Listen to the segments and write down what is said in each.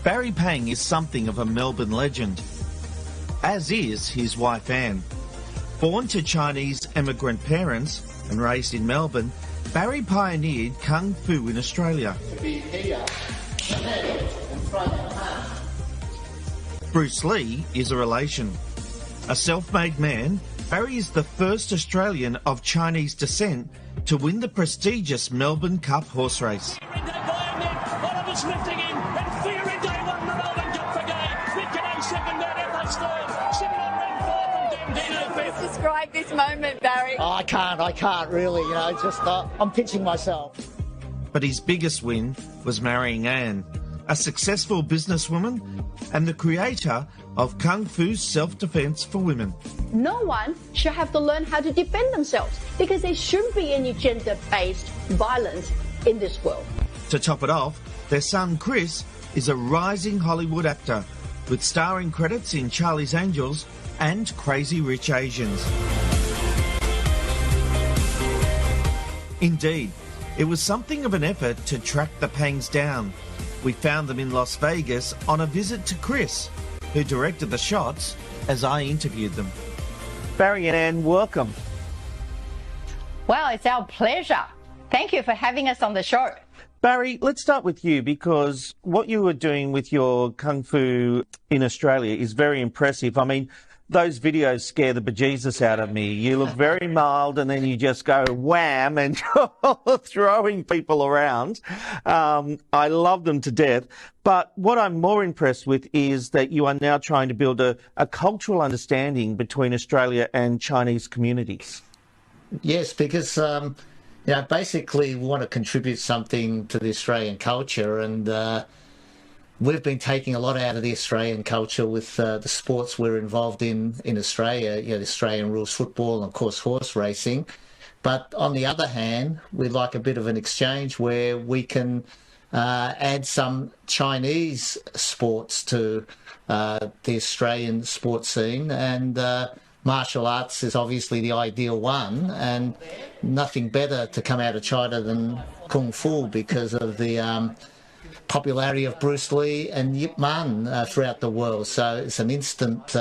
Barry Pang is something of a Melbourne legend, as is his wife Anne. Born to Chinese immigrant parents and raised in Melbourne, Barry pioneered Kung Fu in Australia. Bruce Lee is a relation. A self-made man, Barry is the first Australian of Chinese descent to win the prestigious Melbourne Cup horse race. Describe this moment, Barry. I can't really, just I'm pinching myself. But his biggest win was marrying Anne, a successful businesswoman and the creator of Kung Fu self-defense for women. No one should have to learn how to defend themselves because there shouldn't be any gender-based violence in this world. To top it off, their son Chris is a rising Hollywood actor with starring credits in Charlie's Angels and Crazy Rich Asians. Indeed, it was something of an effort to track the Pangs down. We found them in Las Vegas on a visit to Chris, who directed the shots as I interviewed them. Barry and Anne, welcome. Well, it's our pleasure. Thank you for having us on the show. Barry, let's start with you because what you were doing with your Kung Fu in Australia is very impressive. I mean, those videos scare the bejesus out of me. You look very mild and then you just go wham and you're throwing people around. I love them to death. But what I'm more impressed with is that you are now trying to build a cultural understanding between Australia and Chinese communities. Yes, because, basically we want to contribute something to the Australian culture, and we've been taking a lot out of the Australian culture with the sports we're involved in Australia, the Australian rules football and, of course, horse racing. But on the other hand, we'd like a bit of an exchange where we can add some Chinese sports to the Australian sports scene, and martial arts is obviously the ideal one, and nothing better to come out of China than Kung Fu because of the popularity of Bruce Lee and Yip Man throughout the world. So it's an instant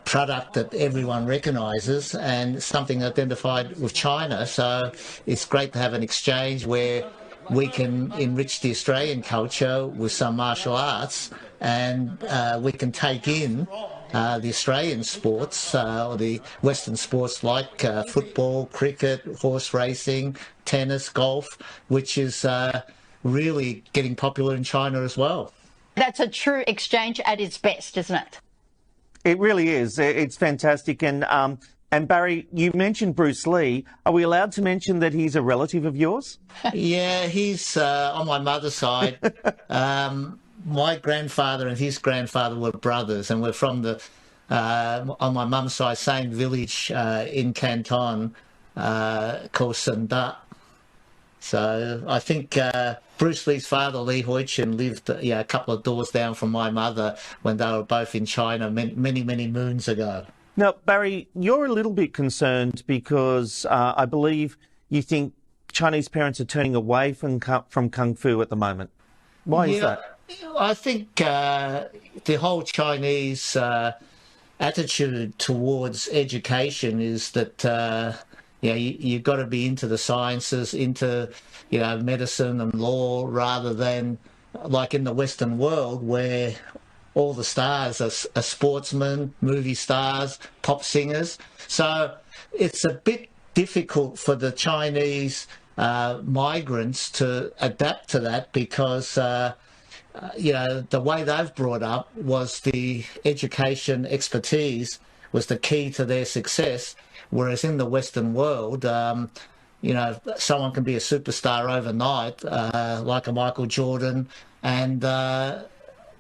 product that everyone recognises and something identified with China. So it's great to have an exchange where we can enrich the Australian culture with some martial arts, and we can take in the Australian sports, or the Western sports like football, cricket, horse racing, tennis, golf, which is really getting popular in China as well. That's a true exchange at its best, isn't it? It really is. It's fantastic. And Barry, you mentioned Bruce Lee. Are we allowed to mention that he's a relative of yours? Yeah, he's on my mother's side. My grandfather and his grandfather were brothers, and we're from the, on my mum's side, same village in Canton called Sunda. So I think Bruce Lee's father, Li Huichin, lived a couple of doors down from my mother when they were both in China many, many moons ago. Now, Barry, you're a little bit concerned because I believe you think Chinese parents are turning away from Kung Fu at the moment. Why is that? I think the whole Chinese attitude towards education is that you've got to be into the sciences, into medicine and law, rather than like in the Western world where all the stars are sportsmen, movie stars, pop singers. So it's a bit difficult for the Chinese migrants to adapt to that because the way they've brought up was the education expertise was the key to their success, whereas in the Western world, someone can be a superstar overnight, like a Michael Jordan, and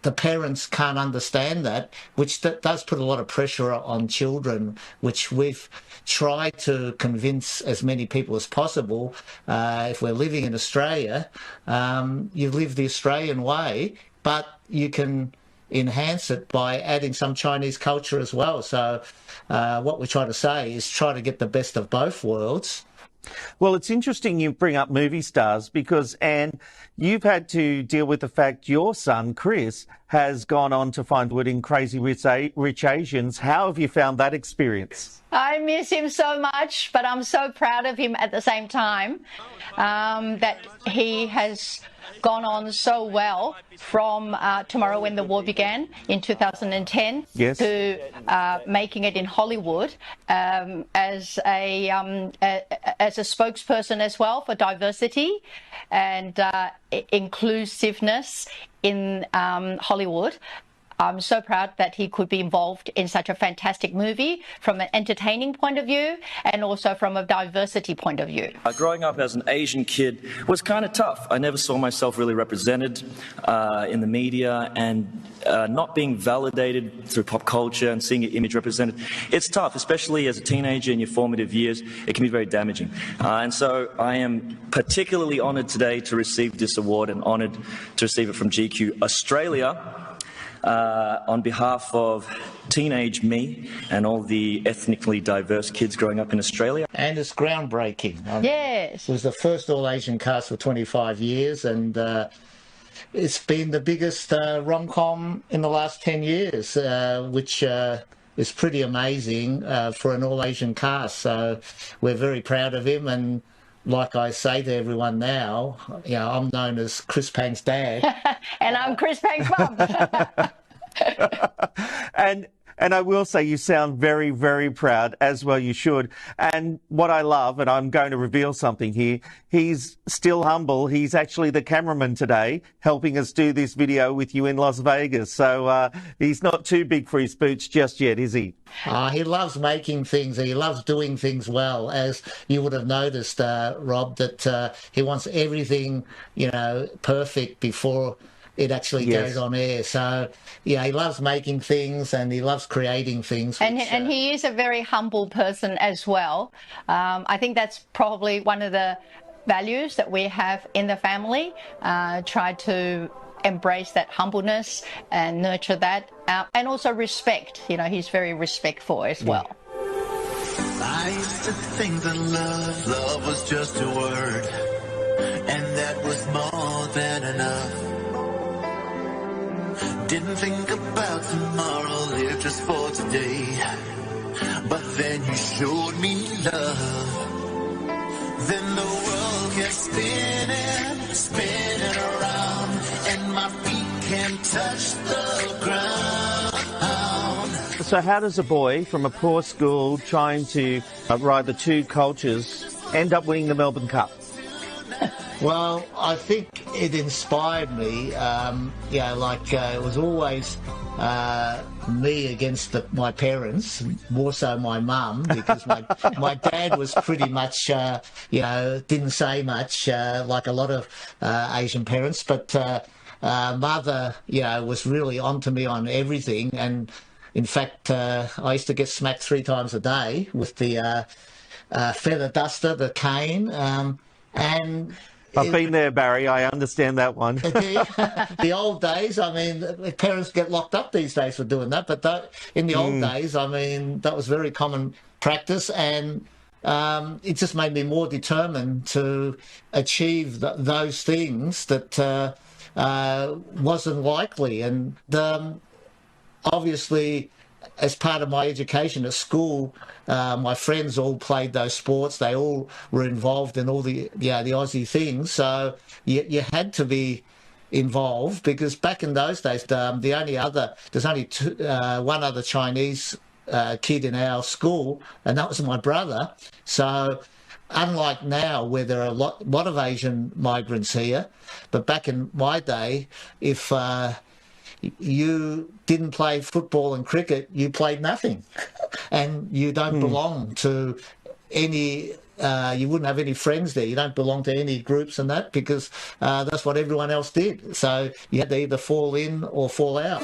the parents can't understand that, which does put a lot of pressure on children, which we've tried to convince as many people as possible. If we're living in Australia, you live the Australian way, but you can enhance it by adding some Chinese culture as well. So what we're trying to say is try to get the best of both worlds. Well, it's interesting you bring up movie stars because, Anne, you've had to deal with the fact your son, Chris, has gone on to find wood in Crazy Rich Asians. How have you found that experience? I miss him so much, but I'm so proud of him at the same time that he has gone on so well from Tomorrow When the War Began in 2010 Yes. to making it in Hollywood as a spokesperson as well for diversity and inclusiveness in Hollywood. I'm so proud that he could be involved in such a fantastic movie from an entertaining point of view and also from a diversity point of view. Growing up as an Asian kid was kind of tough. I never saw myself really represented in the media, and not being validated through pop culture and seeing your image represented. It's tough, especially as a teenager in your formative years. It can be very damaging. And so I am particularly honoured today to receive this award and honoured to receive it from GQ Australia. On behalf of teenage me and all the ethnically diverse kids growing up in Australia. And it's groundbreaking. Yes. It was the first all-Asian cast for 25 years, and it's been the biggest rom-com in the last 10 years, which is pretty amazing for an all-Asian cast. So we're very proud of him, and like I say to everyone now, I'm known as Chris Pang's dad. And I'm Chris Pang's mum. And I will say you sound very, very proud, as well you should. And what I love, and I'm going to reveal something here, he's still humble. He's actually the cameraman today, helping us do this video with you in Las Vegas. So he's not too big for his boots just yet, is he? He loves making things. He loves doing things well. As you would have noticed, Rob, that he wants everything, perfect before it actually goes on air. So, he loves making things and he loves creating things. And he is a very humble person as well. I think that's probably one of the values that we have in the family. Try to embrace that humbleness and nurture that. And also respect. He's very respectful as well. I used to think that love was just a word, and that was more than enough. Didn't think about tomorrow, lived just for today. But then you showed me love. Then the world kept spinning around, and my feet can't touch the ground. So how does a boy from a poor school trying to ride the two cultures end up winning the Melbourne Cup? Well, I think it inspired me. It was always me against my parents, more so my mum, because my dad was pretty much, didn't say much like a lot of Asian parents, but mother, was really onto me on everything. And in fact, I used to get smacked 3 times a day with the feather duster, the cane, and I've been there, Barry. I understand that one. The old days, parents get locked up these days for doing that, but in the old days, that was very common practice, and it just made me more determined to achieve those things that wasn't likely. And obviously, as part of my education at school, my friends all played those sports. They all were involved in all the Aussie things. So you had to be involved, because back in those days, there's only one other Chinese kid in our school, and that was my brother. So unlike now, where there are a lot of Asian migrants here, but back in my day, if you didn't play football and cricket, you played nothing. And you don't belong to any, you wouldn't have any friends there. You don't belong to any groups and that, because that's what everyone else did. So you had to either fall in or fall out.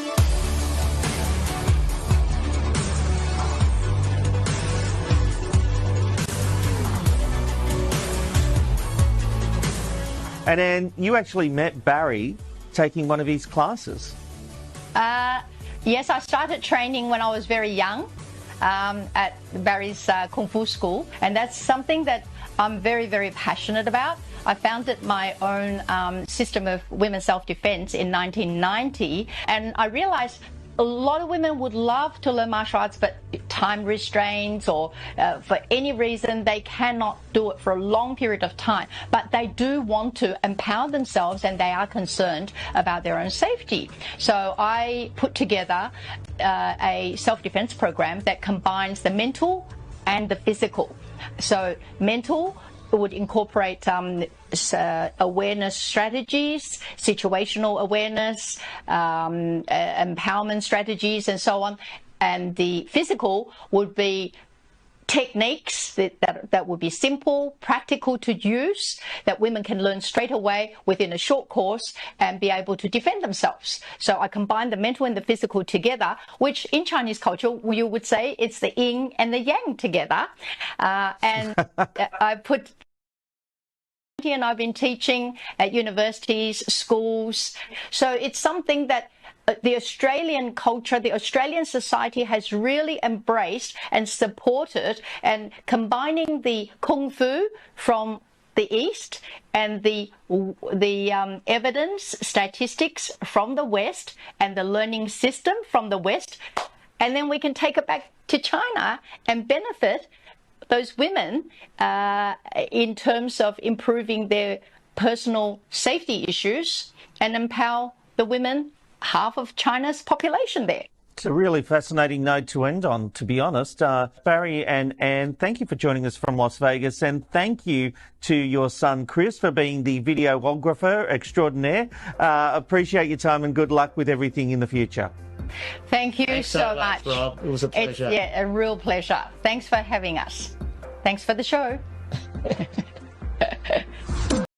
And then you actually met Barry taking one of his classes. Yes, I started training when I was very young at Barry's Kung Fu school, and that's something that I'm very, very passionate about. I founded my own system of women's self-defense in 1990, and I realized a lot of women would love to learn martial arts, but time restraints or for any reason they cannot do it for a long period of time. But they do want to empower themselves, and they are concerned about their own safety. So I put together a self-defense program that combines the mental and the physical. So mental would incorporate awareness strategies, situational awareness, empowerment strategies, and so on. And the physical would be techniques that would be simple, practical to use, that women can learn straight away within a short course and be able to defend themselves. So I combine the mental and the physical together, which in Chinese culture you would say it's the yin and the yang together. And I put and I've been teaching at universities, schools. So it's something that the Australian culture, the Australian society has really embraced and supported, and combining the kung fu from the East and the evidence, statistics from the West, and the learning system from the West, and then we can take it back to China and benefit those women in terms of improving their personal safety issues and empower the women, half of China's population there. It's a really fascinating note to end on, to be honest. Barry and Anne, thank you for joining us from Las Vegas, and thank you to your son Chris for being the videographer extraordinaire. Appreciate your time and good luck with everything in the future. Thank you Thanks so much, Rob. It was a pleasure. A real pleasure. Thanks for having us. Thanks for the show.